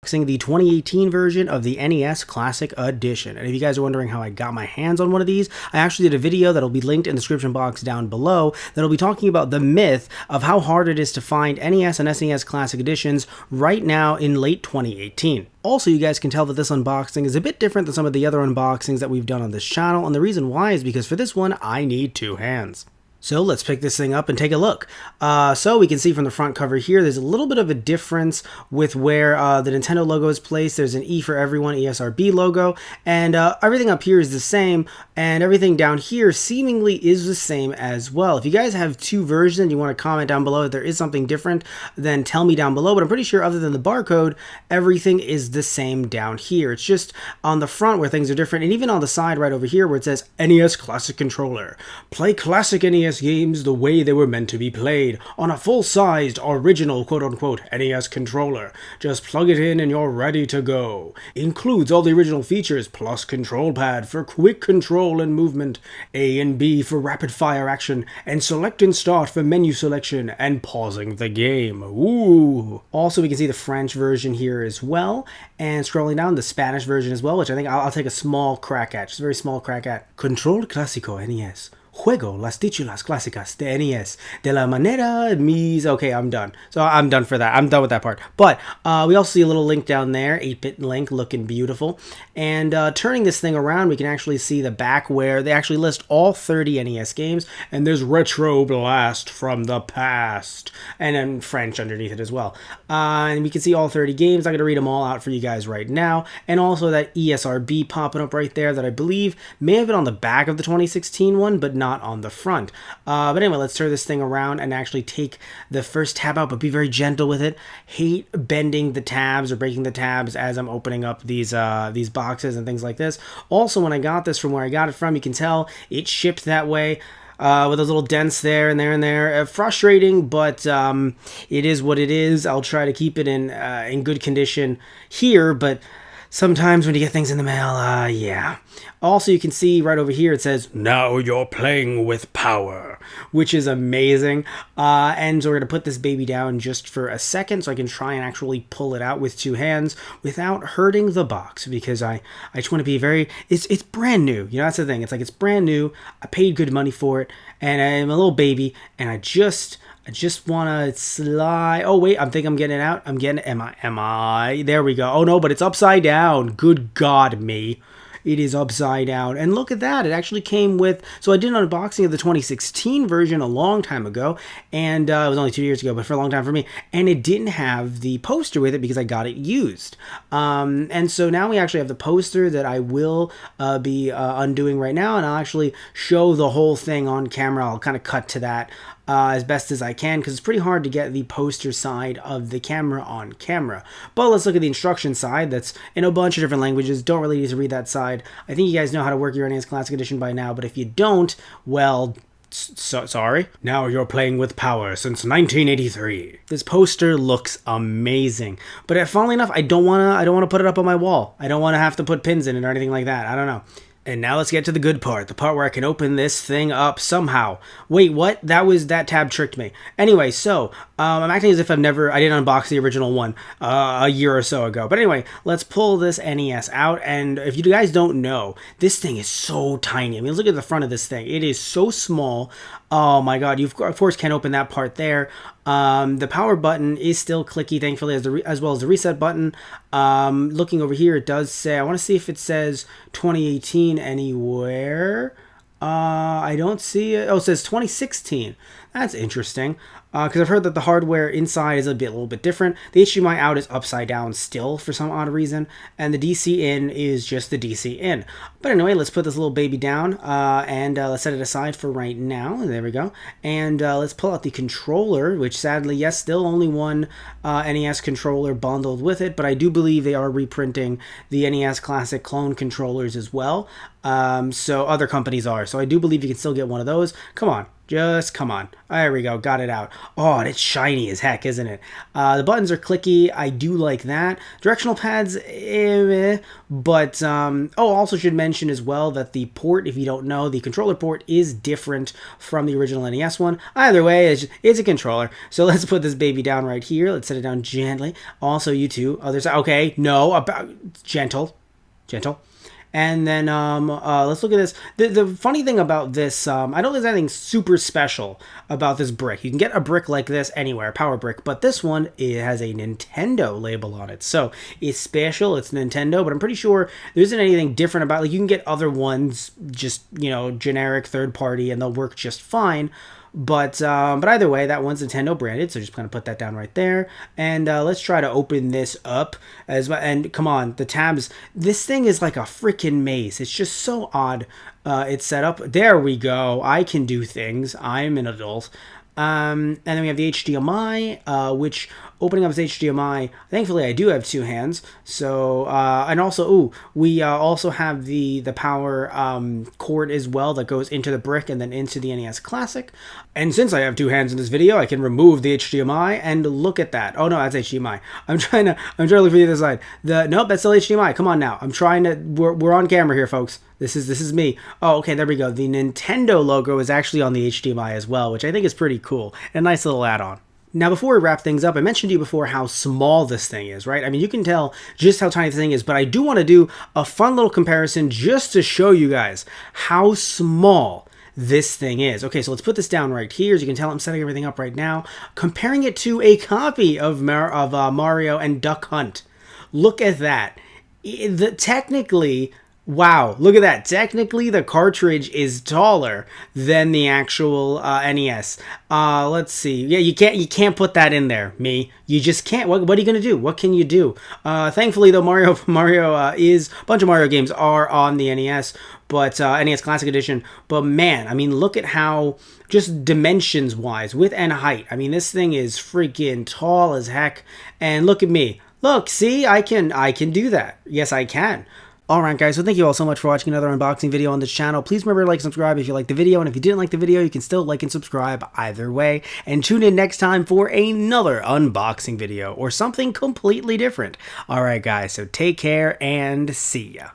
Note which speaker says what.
Speaker 1: The 2018 version of the NES Classic Edition. And if you guys are wondering how I got my hands on one of these, I actually did a video that'll be linked in the description box down below that'll be talking about the myth of how hard it is to find NES and SNES Classic Editions right now in late 2018. Also, you guys can tell that this unboxing is a bit different than some of the other unboxings that we've done on this channel, and the reason why is because for this one, I need two hands. So let's pick this thing up and take a look. So we can see from the front cover here, there's a little bit of a difference with where the Nintendo logo is placed. There's an E for everyone, ESRB logo, and everything up here is the same, and everything down here seemingly is the same as well. If you guys have two versions and you want to comment down below if there is something different, then tell me down below, but I'm pretty sure other than the barcode, everything is the same down here. It's just on the front where things are different, and even on the side right over here where it says NES Classic Controller. Play classic NES games the way they were meant to be played on a full-sized original quote-unquote NES controller. Just plug it in and you're ready to go. Includes all the original features plus control pad for quick control and movement, A and B for rapid fire action, and select and start for menu selection and pausing the game. Ooh! Also, we can see the French version here as well, and scrolling down the Spanish version as well, which I think I'll take a small crack at, just a very small crack at. Control Clásico NES. Juego las títulas clásicas de NES de la manera mis... Okay, I'm done. So I'm done for that. I'm done with that part. But we also see a little link down there, 8-bit link, looking beautiful. And turning this thing around, we can actually see the back where they actually list all 30 NES games. And there's Retro Blast from the past. And then French underneath it as well. And we can see all 30 games. I'm going to read them all out for you guys right now. And also that ESRB popping up right there that I believe may have been on the back of the 2016 one, but not on the front. But anyway, let's turn this thing around and actually take the first tab out, but be very gentle with it. Hate bending the tabs or breaking the tabs as I'm opening up these boxes and things like this. Also, when I got this from where I got it from, you can tell it shipped that way. With those little dents there and there and there. Frustrating, but it is what it is. I'll try to keep it in good condition here, but sometimes when you get things in the mail, yeah. Also, you can see right over here, it says, "Now you're playing with power," which is amazing. And so we're going to put this baby down just for a second so I can try and actually pull it out with two hands without hurting the box, because I just want to be very... It's brand new. You know, that's the thing. It's like, it's brand new. I paid good money for it, and I'm a little baby, and I just want to slide... Oh, wait, I think I'm getting it out. I'm getting... Am I? There we go. Oh, no, but it's upside down. Good God, me. It is upside down. And look at that. It actually came with... So I did an unboxing of the 2016 version a long time ago. And it was only 2 years ago, but for a long time for me. And it didn't have the poster with it because I got it used. And so now we actually have the poster that I will be undoing right now. And I'll actually show the whole thing on camera. I'll kind of cut to that as best as I can, because it's pretty hard to get the poster side of the camera on camera. But let's look at the instruction side. That's in a bunch of different languages. Don't really need to read that side. I think you guys know how to work your NES Classic Edition by now, but if you don't, well... sorry. Now you're playing with power since 1983. This poster looks amazing, but funnily enough, I don't want to put it up on my wall. I don't want to have to put pins in it or anything like that. I don't know. And now let's get to the good part, the part where I can open this thing up somehow. Wait, what? That tab tricked me. Anyway, so I'm acting as if I didn't unbox the original one a year or so ago. But anyway, let's pull this NES out. And if you guys don't know, this thing is so tiny. I mean, look at the front of this thing. It is so small. Oh my God, you of course can't open that part there. The power button is still clicky, thankfully, as well as the reset button. Looking over here, it does say, I want to see if it says 2018 anywhere. I don't see it. Oh, it says 2016. That's interesting. Because I've heard that the hardware inside is a little bit different. The HDMI out is upside down still for some odd reason, and the DC in is just the DC in. But anyway, let's put this little baby down, and let's set it aside for right now. There we go. And let's pull out the controller, which sadly, yes, still only one NES controller bundled with it, but I do believe they are reprinting the NES Classic clone controllers as well. So other companies are. So I do believe you can still get one of those. Come on. Just come on. There we go. Got it out. Oh, and it's shiny as heck, isn't it? The buttons are clicky. I do like that. Directional pads, but also should mention as well that the port, if you don't know, the controller port is different from the original NES one. Either way, it's a controller. So let's put this baby down right here. Let's set it down gently. Also, you two, other side. Okay, no, about gentle. And then let's look at this. The funny thing about this, I don't think there's anything super special about this brick. You can get a brick like this anywhere, power brick, but this one, it has a Nintendo label on it. So it's special, it's Nintendo, but I'm pretty sure there isn't anything different about it. Like, you can get other ones, just, you know, generic third party, and they'll work just fine. But either way, that one's Nintendo branded, so just kind of put that down right there. And let's try to open this up as well. And come on, the tabs. This thing is like a freaking maze. It's just so odd. It's set up. There we go. I can do things. I'm an adult. And then we have the HDMI, which opening up this HDMI, thankfully I do have two hands. So, and also, we also have the power cord as well that goes into the brick and then into the NES Classic. And since I have two hands in this video, I can remove the HDMI and look at that. Oh no, that's HDMI. I'm trying to look for the other side. Nope, that's still HDMI. Come on now. We're on camera here, folks. This is me. Oh, okay, there we go. The Nintendo logo is actually on the HDMI as well, which I think is pretty cool. A nice little add-on. Now, before we wrap things up, I mentioned to you before how small this thing is, right? I mean, you can tell just how tiny the thing is, but I do want to do a fun little comparison just to show you guys how small this thing is. Okay, so let's put this down right here. As you can tell, I'm setting everything up right now, comparing it to a copy of Mario and Duck Hunt. Look at that. Technically... Wow, look at that. Technically, the cartridge is taller than the actual NES. Let's see. Yeah, you can't put that in there, me. You just can't. What are you going to do? What can you do? Thankfully, though, a bunch of Mario games are on the NES, but NES Classic Edition. But man, I mean, look at how, just dimensions-wise, width and height. I mean, this thing is freaking tall as heck. And look at me. Look, see, I can do that. Yes, I can. Alright guys, so thank you all so much for watching another unboxing video on this channel. Please remember to like and subscribe if you liked the video, and if you didn't like the video, you can still like and subscribe either way. And tune in next time for another unboxing video, or something completely different. Alright guys, so take care and see ya.